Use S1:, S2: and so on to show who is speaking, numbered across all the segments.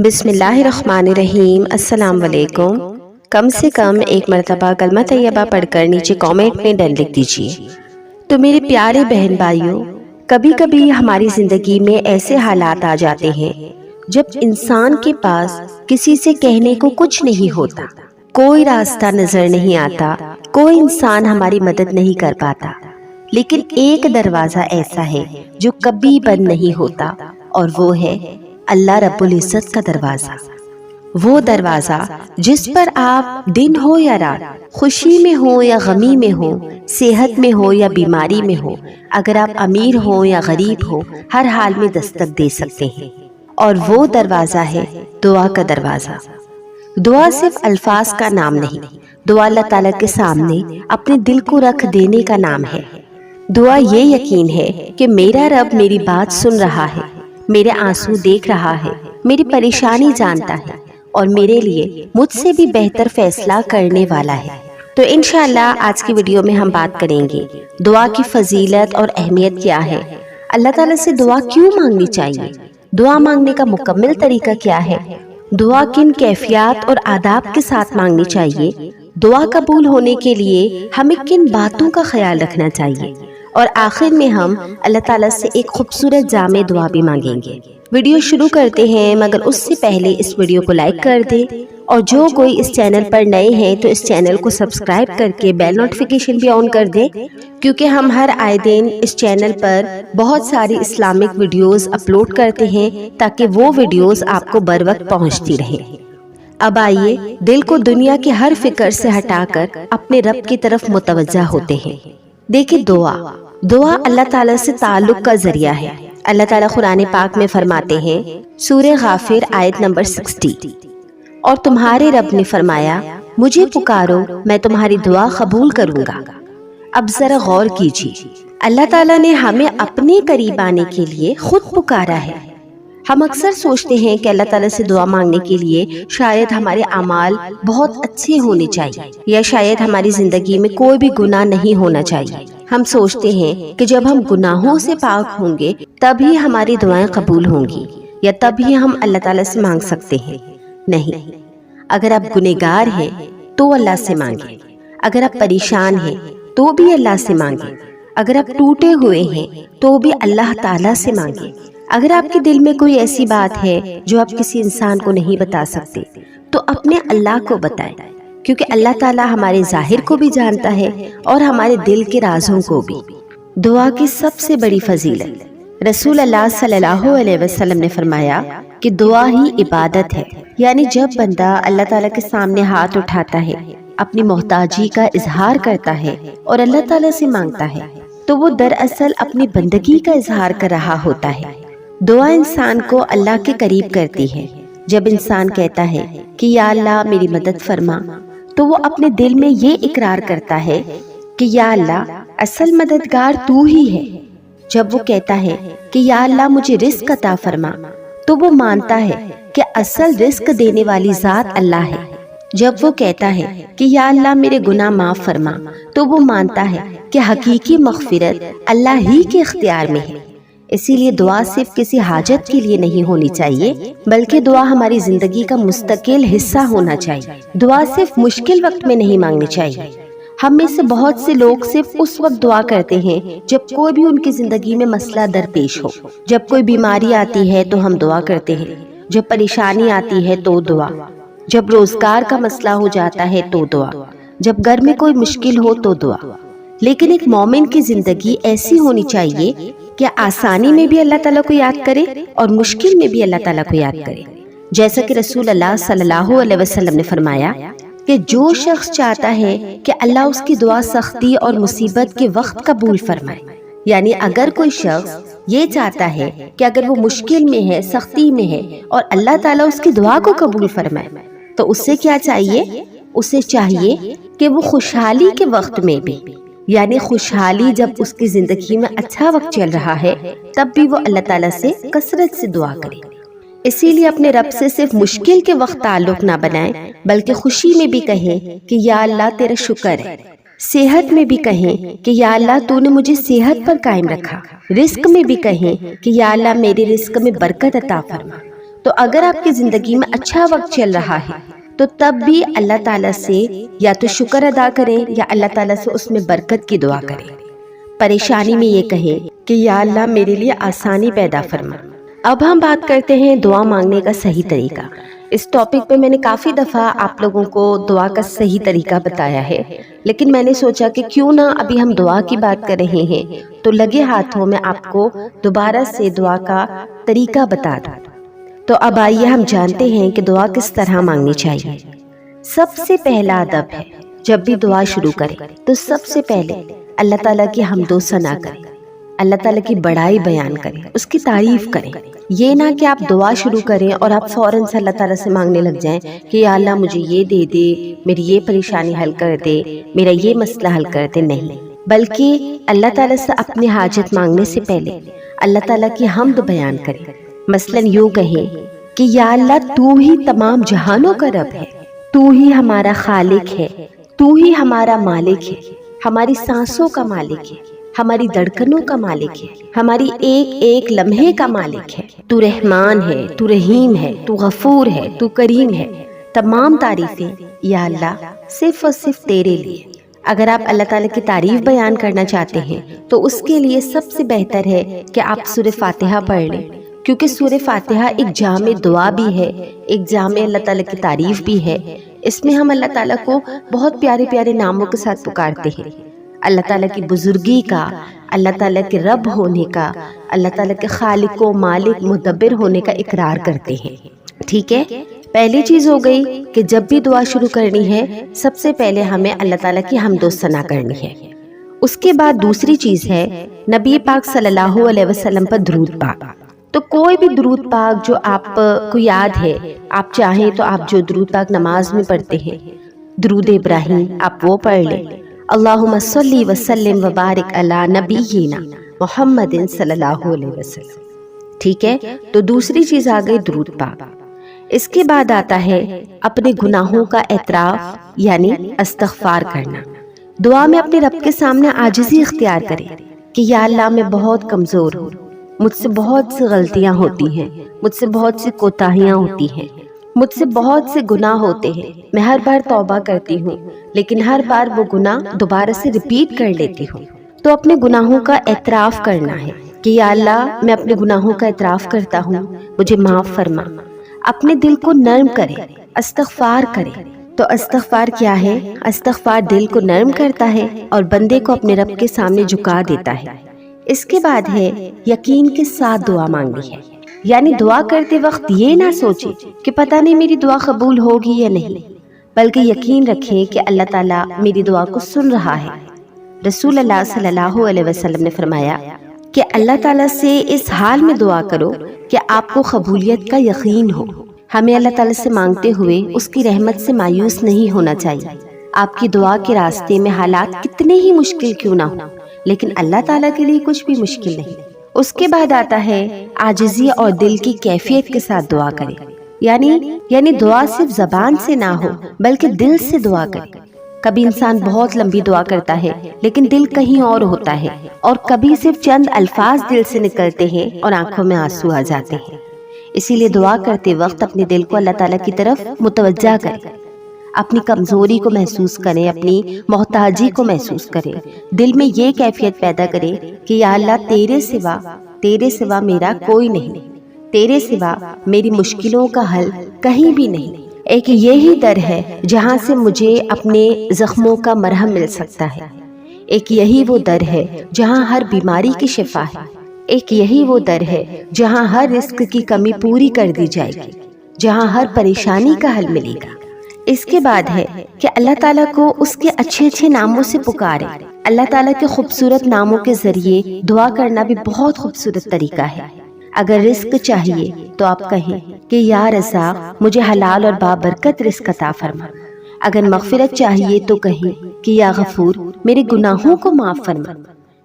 S1: بسم اللہ الرحمن الرحیم۔ السلام علیکم۔ کم سے کم ایک مرتبہ کلمہ طیبہ پڑھ کر نیچے کامنٹ میں ڈن لکھ دیجیے۔ تو میرے پیارے بہن بھائیوں، کبھی کبھی ہماری زندگی میں ایسے حالات آ جاتے ہیں جب انسان کے پاس کسی سے کہنے کو کچھ نہیں ہوتا، کوئی راستہ نظر نہیں آتا، کوئی انسان ہماری مدد نہیں کر پاتا، لیکن ایک دروازہ ایسا ہے جو کبھی بند نہیں ہوتا، اور وہ ہے اللہ رب العزت کا دروازہ۔ وہ دروازہ جس پر آپ دن ہو یا رات، خوشی میں ہو یا غمی میں ہو، صحت میں ہو یا بیماری میں ہو، اگر آپ امیر ہو یا غریب ہو، ہر حال میں دستک دے سکتے ہیں۔ اور وہ دروازہ ہے دعا کا دروازہ۔ دعا صرف الفاظ کا نام نہیں، دعا اللہ تعالیٰ کے سامنے اپنے دل کو رکھ دینے کا نام ہے۔ دعا یہ یقین ہے کہ میرا رب میری بات سن رہا ہے، میرے آنسو دیکھ رہا ہے، میری پریشانی جانتا ہے، اور میرے لیے مجھ سے بھی بہتر فیصلہ کرنے والا ہے۔ تو انشاءاللہ آج کی ویڈیو میں ہم بات کریں گے دعا کی فضیلت اور اہمیت کیا ہے، اللہ تعالیٰ سے دعا کیوں مانگنی چاہیے، دعا مانگنے کا مکمل طریقہ کیا ہے، دعا کن کیفیات اور آداب کے ساتھ مانگنی چاہیے، دعا قبول ہونے کے لیے ہمیں کن باتوں کا خیال رکھنا چاہیے، اور آخر میں ہم اللہ تعالیٰ سے ایک خوبصورت جامع دعا بھی مانگیں گے۔ ویڈیو شروع کرتے ہیں، مگر اس سے پہلے اس ویڈیو کو لائک کر دیں، اور جو کوئی اس چینل پر نئے ہیں تو اس چینل کو سبسکرائب کر کے بیل نوٹیفیکیشن بھی آن کر دیں، کیونکہ ہم ہر آئے دن اس چینل پر بہت ساری اسلامک ویڈیوز اپلوڈ کرتے ہیں تاکہ وہ ویڈیوز آپ کو بر وقت پہنچتی رہیں۔ اب آئیے دل کو دنیا کی ہر فکر سے ہٹا کر اپنے رب کی طرف متوجہ ہوتے ہیں۔ دیکھیں، دعا اللہ تعالیٰ سے تعلق کا ذریعہ ہے۔ اللہ تعالیٰ قرآن پاک میں فرماتے ہیں، سورہ غافر آیت نمبر 60، اور تمہارے رب نے فرمایا، مجھے پکارو میں تمہاری دعا قبول کروں گا۔ اب ذرا غور کیجیے، اللہ تعالیٰ نے ہمیں اپنے قریب آنے کے لیے خود پکارا ہے۔ ہم اکثر سوچتے ہیں کہ اللہ تعالیٰ سے دعا مانگنے کے لیے شاید ہمارے اعمال بہت اچھے ہونے چاہیے، یا شاید ہماری زندگی میں کوئی بھی گناہ نہیں ہونا چاہیے۔ ہم سوچتے ہیں کہ جب ہم گناہوں سے پاک ہوں گے تبھی ہماری دعائیں قبول ہوں گی، یا تبھی ہم اللہ تعالیٰ سے مانگ سکتے ہیں۔ نہیں، اگر آپ گنہگار ہیں تو اللہ سے مانگیں، اگر آپ پریشان ہیں تو بھی اللہ سے مانگیں، اگر آپ ٹوٹے ہوئے ہیں تو بھی اللہ تعالیٰ سے مانگیں، اگر آپ کے دل میں کوئی ایسی بات ہے جو آپ کسی انسان کو نہیں بتا سکتے تو اپنے اللہ کو بتائیں، کیونکہ اللہ تعالیٰ ہمارے ظاہر کو بھی جانتا ہے اور ہمارے دل کے رازوں کو بھی۔ دعا کی سب سے بڑی فضیلت، رسول اللہ صلی اللہ علیہ وسلم نے فرمایا کہ دعا ہی عبادت ہے، یعنی جب بندہ اللہ تعالیٰ کے سامنے ہاتھ اٹھاتا ہے، اپنی محتاجی کا اظہار کرتا ہے اور اللہ تعالیٰ سے مانگتا ہے، تو وہ دراصل اپنی بندگی کا اظہار کر رہا ہوتا ہے۔ دعا انسان کو اللہ کے قریب کرتی ہے۔ جب انسان کہتا ہے کہ یا اللہ میری مدد فرما، تو وہ اپنے دل میں یہ اقرار کرتا ہے کہ یا اللہ اصل مددگار تو ہی ہے۔ جب وہ کہتا ہے کہ یا اللہ مجھے رزق عطا فرما، تو وہ مانتا ہے کہ اصل رزق دینے والی ذات اللہ ہے۔ جب وہ کہتا ہے کہ یا اللہ میرے گناہ معاف فرما، تو وہ مانتا ہے کہ حقیقی مغفرت اللہ ہی کے اختیار میں ہے۔ اسی لیے دعا صرف کسی حاجت کے لیے نہیں ہونی چاہیے، بلکہ دعا ہماری زندگی کا مستقل حصہ ہونا چاہیے۔ دعا صرف مشکل وقت میں نہیں مانگنی چاہیے۔ ہم میں سے بہت سے لوگ صرف اس وقت دعا کرتے ہیں جب کوئی بھی ان کی زندگی میں مسئلہ درپیش ہو۔ جب کوئی بیماری آتی ہے تو ہم دعا کرتے ہیں، جب پریشانی آتی ہے تو دعا، جب روزگار کا مسئلہ ہو جاتا ہے تو دعا، جب گھر میں کوئی مشکل ہو تو دعا۔ لیکن ایک مومن کی زندگی ایسی ہونی چاہیے کہ آسانی میں بھی اللہ تعالیٰ کو یاد کرے اور مشکل میں بھی اللہ تعالیٰ کو یاد کرے۔ جیسا کہ رسول اللہ صلی اللہ علیہ وسلم نے فرمایا کہ جو شخص چاہتا ہے کہ اللہ اس کی دعا سختی اور مصیبت کے وقت قبول فرمائے، یعنی اگر کوئی شخص یہ چاہتا ہے کہ اگر وہ مشکل میں ہے، سختی میں ہے، اور اللہ تعالیٰ اس کی دعا کو قبول فرمائے، تو اس سے کیا چاہیے؟ اسے چاہیے کہ وہ خوشحالی کے وقت میں بھی، یعنی خوشحالی جب اس کی زندگی میں اچھا وقت چل رہا ہے، تب بھی وہ اللہ تعالیٰ سے کثرت سے دعا کرے۔ اسی لیے اپنے رب سے صرف مشکل کے وقت تعلق نہ بنائیں، بلکہ خوشی میں بھی کہیں کہ یا اللہ تیرا شکر ہے، صحت میں بھی کہیں کہ یا اللہ تو نے مجھے صحت پر قائم رکھا، رزق میں بھی کہیں کہ یا اللہ میرے رزق میں برکت عطا فرما، تو اگر آپ کی زندگی میں اچھا وقت چل رہا ہے تو تب بھی اللہ تعالیٰ سے یا تو شکر ادا کریں یا اللہ تعالیٰ سے اس میں برکت کی دعا کریں۔ پریشانی میں یہ کہیں کہ یا اللہ میرے لیے آسانی پیدا فرما۔ اب ہم بات کرتے ہیں دعا مانگنے کا صحیح طریقہ۔ اس ٹاپک پہ میں نے کافی دفعہ آپ لوگوں کو دعا کا صحیح طریقہ بتایا ہے، لیکن میں نے سوچا کہ کیوں نہ ابھی ہم دعا کی بات کر رہے ہیں تو لگے ہاتھوں میں آپ کو دوبارہ سے دعا کا طریقہ بتا دوں۔ تو اب آئیے ہم جانتے ہیں کہ دعا کس طرح مانگنی چاہیے۔ سب سے پہلا ادب ہے، جب بھی دعا شروع کریں تو سب سے پہلے اللہ تعالیٰ کی حمد و ثنا کریں، اللہ تعالیٰ کی بڑائی بیان کریں، اس کی تعریف کریں۔ یہ نہ کہ آپ دعا شروع کریں اور آپ فوراً سے اللہ تعالیٰ سے مانگنے لگ جائیں کہ یا اللہ مجھے یہ دے دے، میری یہ پریشانی حل کر دے، میرا یہ مسئلہ حل کر دے۔ نہیں، بلکہ اللہ تعالیٰ سے اپنی حاجت مانگنے سے پہلے اللہ تعالیٰ کی حمد بیان کریں۔ مثلاً یوں کہیں کہ یا اللہ تو ہی تمام جہانوں کا رب ہے، تو ہی ہمارا خالق ہے، تو ہی ہمارا مالک ہے، ہماری سانسوں کا مالک ہے، ہماری دھڑکنوں کا مالک ہے، ہماری ایک ایک لمحے کا مالک ہے۔ تو رحمان ہے، تو رحیم ہے، تو غفور ہے، تو کریم ہے۔ تمام تعریفیں یا اللہ صرف اور صرف تیرے لیے۔ اگر آپ اللہ تعالیٰ کی تعریف بیان کرنا چاہتے ہیں تو اس کے لیے سب سے بہتر ہے کہ آپ سورہ فاتحہ پڑھ لیں، کیونکہ سورہ فاتحہ ایک جامع دعا بھی ہے، ایک جامع اللہ تعالیٰ کی تعریف بھی ہے۔ اس میں ہم اللہ تعالیٰ کو بہت پیارے پیارے ناموں کے ساتھ پکارتے ہیں، اللہ تعالیٰ کی بزرگی کا، اللہ تعالیٰ کے رب ہونے کا، اللہ تعالیٰ کے خالق و مالک مدبر ہونے کا اقرار کرتے ہیں۔ ٹھیک ہے، پہلی چیز ہو گئی کہ جب بھی دعا شروع کرنی ہے سب سے پہلے ہمیں اللہ تعالیٰ کی حمد و ثنا کرنی ہے۔ اس کے بعد دوسری چیز ہے نبی پاک صلی اللہ علیہ وسلم پر درود پاک۔ تو کوئی بھی درود پاک جو آپ کو یاد ہے، آپ چاہیں تو آپ جو درود پاک نماز میں پڑھتے ہیں، درود ابراہیم آپ وہ پڑھ لیں، اللہم صلی وسلم وبارک علی نبینا محمد صلی اللہ علیہ وسلم۔ ٹھیک ہے، تو دوسری چیز آ گئی درود پاک۔ اس کے بعد آتا ہے اپنے گناہوں کا اعتراف یعنی استغفار کرنا۔ دعا میں اپنے رب کے سامنے عاجزی اختیار کریں کہ یا اللہ میں بہت کمزور ہوں، مجھ سے بہت سی غلطیاں ہوتی ہیں، مجھ سے بہت سی کوتاہیاں ہوتی ہیں، مجھ سے بہت سے گناہ ہوتے ہیں، میں ہر بار توبہ کرتی ہوں لیکن ہر بار وہ گناہ دوبارہ سے ریپیٹ کر لیتی ہوں۔ تو اپنے گناہوں کا اعتراف کرنا ہے کہ یا اللہ میں اپنے گناہوں کا اعتراف کرتا ہوں، مجھے معاف فرما۔ اپنے دل کو نرم کریں، استغفار کریں۔ تو استغفار کیا ہے؟ استغفار دل کو نرم کرتا ہے اور بندے کو اپنے رب کے سامنے جھکا دیتا ہے۔ اس کے بعد ہے یقین کے ساتھ دعا مانگنی ہے، یعنی دعا کرتے وقت یہ نہ سوچیں کہ پتہ نہیں میری دعا قبول ہوگی یا نہیں، بلکہ یقین رکھیں کہ اللہ تعالیٰ میری دعا کو سن رہا ہے۔ رسول اللہ صلی اللہ علیہ وسلم نے فرمایا کہ اللہ تعالیٰ سے اس حال میں دعا کرو کہ آپ کو قبولیت کا یقین ہو۔ ہمیں اللہ تعالیٰ سے مانگتے ہوئے اس کی رحمت سے مایوس نہیں ہونا چاہیے۔ آپ کی دعا کے راستے میں حالات کتنے ہی مشکل کیوں نہ ہو، لیکن اللہ تعالیٰ کے لیے کچھ بھی مشکل نہیں۔ اس کے بعد آتا ہے عاجزی اور دل کی کیفیت کے ساتھ دعا کریں، یعنی دعا صرف زبان سے نہ ہو بلکہ دل سے دعا کریں۔ کبھی انسان بہت لمبی دعا کرتا ہے لیکن دل کہیں اور ہوتا ہے، اور کبھی صرف چند الفاظ دل سے نکلتے ہیں اور آنکھوں میں آنسو آ جاتے ہیں۔ اسی لیے دعا کرتے وقت اپنے دل کو اللہ تعالیٰ کی طرف متوجہ کریں، اپنی کمزوری کو محسوس کریں، اپنی محتاجی کو محسوس کریں، دل میں یہ کیفیت پیدا کریں کہ یا اللہ تیرے سوا میرا کوئی نہیں، تیرے سوا میری مشکلوں کا حل کہیں بھی نہیں۔ ایک یہی در ہے جہاں سے مجھے اپنے زخموں کا مرہم مل سکتا ہے، ایک یہی وہ در ہے جہاں ہر بیماری کی شفا ہے، ایک یہی وہ در ہے جہاں ہر رزق کی کمی پوری کر دی جائے گی، جہاں ہر پریشانی کا حل ملے گا۔ اس کے بعد ہے کہ اللہ تعالیٰ کو اس کے اچھے اچھے ناموں سے پکاریں۔ اللہ تعالیٰ کے خوبصورت ناموں کے ذریعے دعا کرنا بھی بہت خوبصورت طریقہ ہے۔ اگر رزق چاہیے تو آپ کہیں کہ یا رزاق مجھے حلال اور بابرکت رزق عطا فرما۔ اگر مغفرت چاہیے تو کہیں کہ یا غفور میرے گناہوں کو معاف فرما۔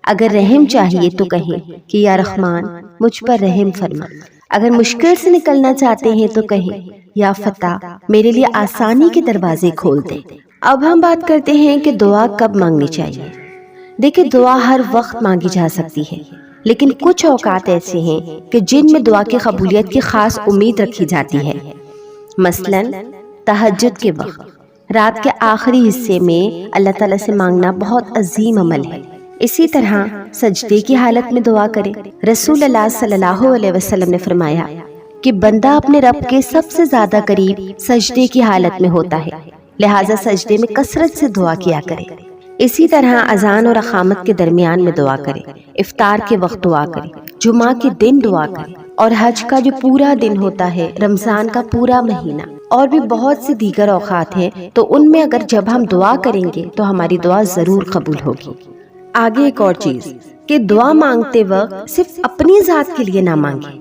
S1: اگر رحم چاہیے تو کہیں کہ یا رحمان مجھ پر رحم فرما۔ اگر مشکل سے نکلنا چاہتے ہیں تو کہیں یا فتح میرے لیے آسانی کے دروازے کھول دے۔ اب ہم بات کرتے ہیں کہ دعا کب مانگنی چاہیے۔ دیکھیں، دعا ہر وقت مانگی جا سکتی ہے، لیکن کچھ اوقات ایسے ہیں کہ جن میں دعا کی قبولیت کی خاص امید رکھی جاتی ہے۔ مثلاً تہجد کے وقت، رات کے آخری حصے میں اللہ تعالیٰ سے مانگنا بہت عظیم عمل ہے۔ اسی طرح سجدے کی حالت میں دعا کرے۔ رسول اللہ صلی اللہ علیہ وسلم نے فرمایا کہ بندہ اپنے رب کے سب سے زیادہ قریب سجدے کی حالت میں ہوتا ہے، لہٰذا سجدے میں کثرت سے دعا کیا کرے۔ اسی طرح اذان اور اقامت کے درمیان میں دعا کرے، افطار کے وقت دعا کرے، جمعہ کے دن دعا کرے، اور حج کا جو پورا دن ہوتا ہے، رمضان کا پورا مہینہ، اور بھی بہت سے دیگر اوقات ہیں، تو ان میں اگر جب ہم دعا کریں گے تو ہماری دعا ضرور قبول ہوگی۔ آگے ایک اور چیز کہ دعا مانگتے وقت صرف اپنی ذات کے لیے نہ مانگے،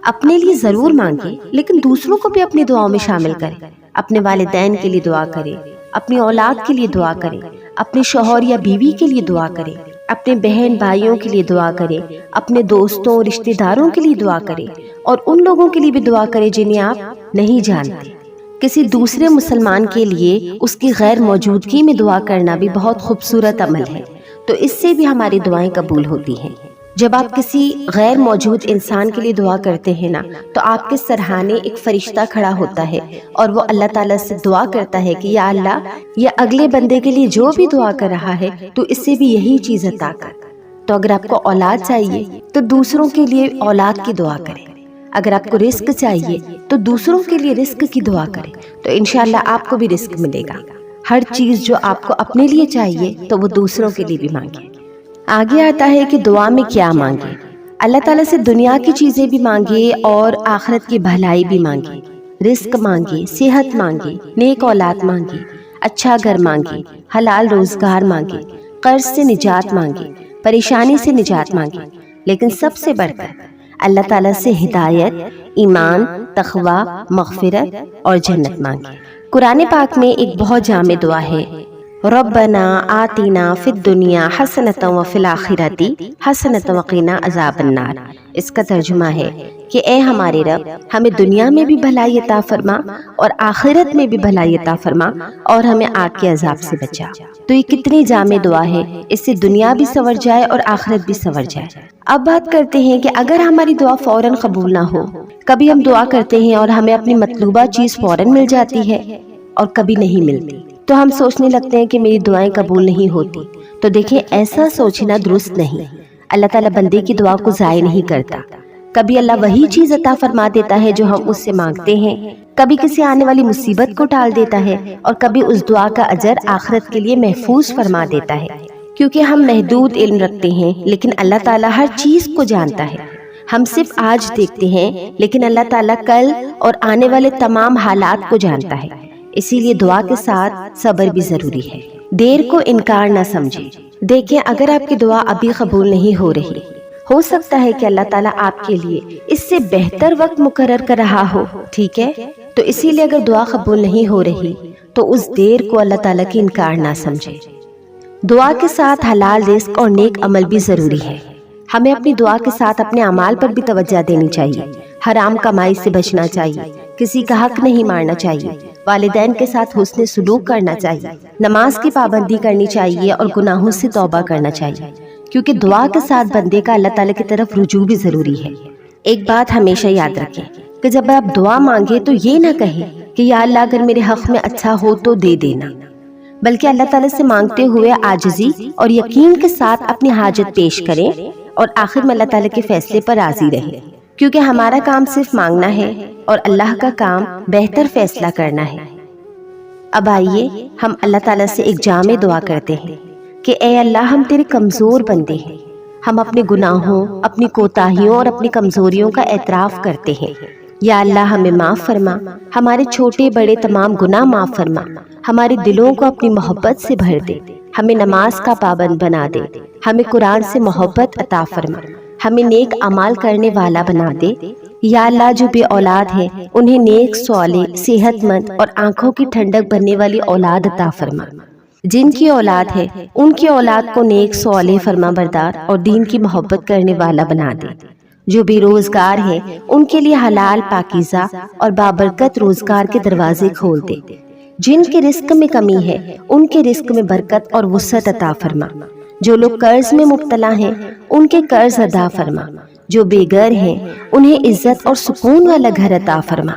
S1: اپنے لیے ضرور مانگے لیکن دوسروں کو بھی اپنی دعاؤں میں شامل کرے۔ اپنے والدین کے لیے دعا کرے، اپنی اولاد کے لیے دعا کرے، اپنے شوہر یا بیوی کے لیے دعا کرے، اپنے بہن بھائیوں کے لیے دعا کرے، اپنے دوستوں رشتہ داروں کے لیے دعا کرے، اور ان لوگوں کے لیے بھی دعا کرے جنہیں آپ نہیں جانتے۔ کسی دوسرے مسلمان کے لیے اس کی غیر موجودگی میں دعا کرنا بھی بہت خوبصورت عمل ہے، تو اس سے بھی ہماری دعائیں قبول ہوتی ہیں۔ جب آپ کسی غیر موجود انسان کے لیے دعا کرتے ہیں نا، تو آپ کے سرہانے ایک فرشتہ کھڑا ہوتا ہے اور وہ اللہ تعالیٰ سے دعا کرتا ہے کہ یا اللہ، یہ اگلے بندے کے لیے جو بھی دعا کر رہا ہے تو اس سے بھی یہی چیز عطا کر۔ تو اگر آپ کو اولاد چاہیے تو دوسروں کے لیے اولاد کی دعا کریں، اگر آپ کو رزق چاہیے تو دوسروں کے لیے رزق کی دعا کریں، تو انشاءاللہ آپ کو بھی رزق ملے گا۔ ہر چیز جو آپ کو اپنے لیے چاہیے تو وہ دوسروں کے لیے بھی مانگیں۔ آگے آتا ہے کہ دعا میں کیا مانگے۔ اللہ تعالیٰ سے دنیا کی چیزیں بھی مانگے اور آخرت کی بھلائی بھی مانگے، رزق مانگے، صحت مانگے، نیک اولاد مانگے، اچھا گھر مانگے، حلال روزگار مانگے، قرض سے نجات مانگے، پریشانی سے نجات مانگے، لیکن سب سے بڑھ کر اللہ تعالیٰ سے ہدایت، ایمان، تقوی، مغفرت اور جنت مانگے۔ قرآن پاک میں ایک بہت جامع دعا ہے، ربنا آتنا فی الدنیا حسنۃ وفی الآخرۃ حسنۃ وقنا عذاب النار۔ اس کا ترجمہ ہے کہ اے ہمارے رب، ہمیں دنیا میں بھی بھلائی عطا فرما اور آخرت میں بھی بھلائی عطا فرما اور ہمیں آگ کے عذاب سے بچا۔ تو یہ کتنی جامع دعا ہے، اس سے دنیا بھی سنور جائے اور آخرت بھی سنور جائے۔ اب بات کرتے ہیں کہ اگر ہماری دعا فوراً قبول نہ ہو، کبھی ہم دعا کرتے ہیں اور ہمیں اپنی مطلوبہ چیز فوراً مل جاتی ہے اور کبھی نہیں ملتی، تو ہم سوچنے لگتے ہیں کہ میری دعائیں قبول نہیں ہوتی۔ تو دیکھیں، ایسا سوچنا درست نہیں۔ اللہ تعالیٰ بندے کی دعا کو ضائع نہیں کرتا۔ کبھی اللہ وہی چیز عطا فرما دیتا ہے جو ہم اس سے مانگتے ہیں، کبھی کسی آنے والی مصیبت کو ٹال دیتا ہے، اور کبھی اس دعا کا اجر آخرت کے لیے محفوظ فرما دیتا ہے۔ کیونکہ ہم محدود علم رکھتے ہیں، لیکن اللہ تعالیٰ ہر چیز کو جانتا ہے۔ ہم صرف آج دیکھتے ہیں، لیکن اللہ تعالیٰ کل اور آنے والے تمام حالات کو جانتا ہے۔ اسی لیے دعا کے ساتھ صبر بھی ضروری ہے۔ دیر کو انکار نہ سمجھیں۔ دیکھیں، اگر آپ کی دعا ابھی قبول نہیں ہو رہی، ہو سکتا ہے کہ اللہ تعالیٰ آپ کے لیے اس سے بہتر وقت مقرر کر رہا ہو، ٹھیک ہے؟ تو اسی لیے اگر دعا قبول نہیں ہو رہی تو اس دیر کو اللہ تعالیٰ کی انکار نہ سمجھیں۔ دعا کے ساتھ حلال رزق اور نیک عمل بھی ضروری ہے۔ ہمیں اپنی دعا کے ساتھ اپنے اعمال پر بھی توجہ دینی چاہیے۔ حرام کمائی سے بچنا چاہیے، کسی کا حق نہیں مارنا چاہیے، والدین کے ساتھ حسن سلوک کرنا چاہیے، نماز کی پابندی کرنی چاہیے اور گناہوں سے توبہ کرنا چاہیے، کیونکہ دعا کے ساتھ بندے کا اللہ تعالیٰ کی طرف رجوع بھی ضروری ہے۔ ایک بات ہمیشہ یاد رکھیں کہ جب آپ دعا مانگیں تو یہ نہ کہیں کہ یا اللہ اگر میرے حق میں اچھا ہو تو دے دینا، بلکہ اللہ تعالیٰ سے مانگتے ہوئے عاجزی اور یقین کے ساتھ اپنی حاجت پیش کریں اور آخر میں اللہ تعالیٰ کے فیصلے پر راضی رہیں، کیونکہ ہمارا کام صرف مانگنا ہے اور اللہ کا کام بہتر فیصلہ کرنا ہے۔ اب آئیے ہم اللہ تعالیٰ سے ایک جامع دعا کرتے ہیں کہ اے اللہ، ہم تیرے کمزور بندے ہیں، ہم اپنے گناہوں، اپنی کوتاہیوں اور اپنی کمزوریوں کا اعتراف کرتے ہیں۔ یا اللہ، ہمیں معاف فرما، ہمارے چھوٹے بڑے تمام گناہ معاف فرما، ہمارے دلوں کو اپنی محبت سے بھر دے، ہمیں نماز کا پابند بنا دے، ہمیں قرآن سے محبت عطا فرما، ہمیں نیک اعمال کرنے والا بنا دے۔ یا اللہ، جو بے اولاد ہیں انہیں نیک صالح، صحت مند اور آنکھوں کی ٹھنڈک بننے والی اولاد عطا فرما۔ جن کی اولاد ہے ان کی اولاد کو نیک صالح، فرما بردار اور دین کی محبت کرنے والا بنا دے۔ جو بے روزگار ہیں ان کے لیے حلال، پاکیزہ اور بابرکت روزگار کے دروازے کھول دے۔ جن کے رزق میں کمی ہے ان کے رزق میں برکت اور وسعت عطا فرما۔ جو لوگ قرض میں مبتلا ہیں ان کے قرض ادا فرما، جو بے گھر ہیں انہیں عزت اور سکون والا گھر عطا فرما،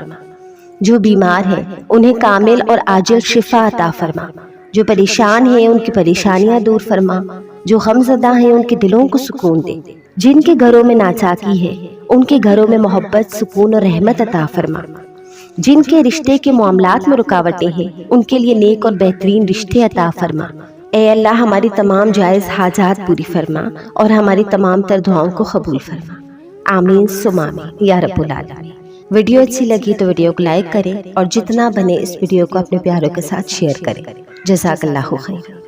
S1: جو بیمار ہیں انہیں کامل اور عاجل شفا عطا فرما، جو پریشان ہیں ان کی پریشانیاں دور فرما، جو غم زدہ ہیں ان کے دلوں کو سکون دے، جن کے گھروں میں ناچاکی ہے ان کے گھروں میں محبت، سکون اور رحمت عطا فرما، جن کے رشتے کے معاملات میں رکاوٹیں ہیں ان کے لیے نیک اور بہترین رشتے عطا فرما۔ اے اللہ ہماری تمام جائز حاجات پوری فرما اور ہماری تمام تر دعاؤں کو قبول فرما، آمین ثم آمین یا رب العالمین۔ ویڈیو اچھی لگی تو ویڈیو کو لائک کریں اور جتنا بنے اس ویڈیو کو اپنے پیاروں کے ساتھ شیئر کریں۔ جزاک اللہ خیر۔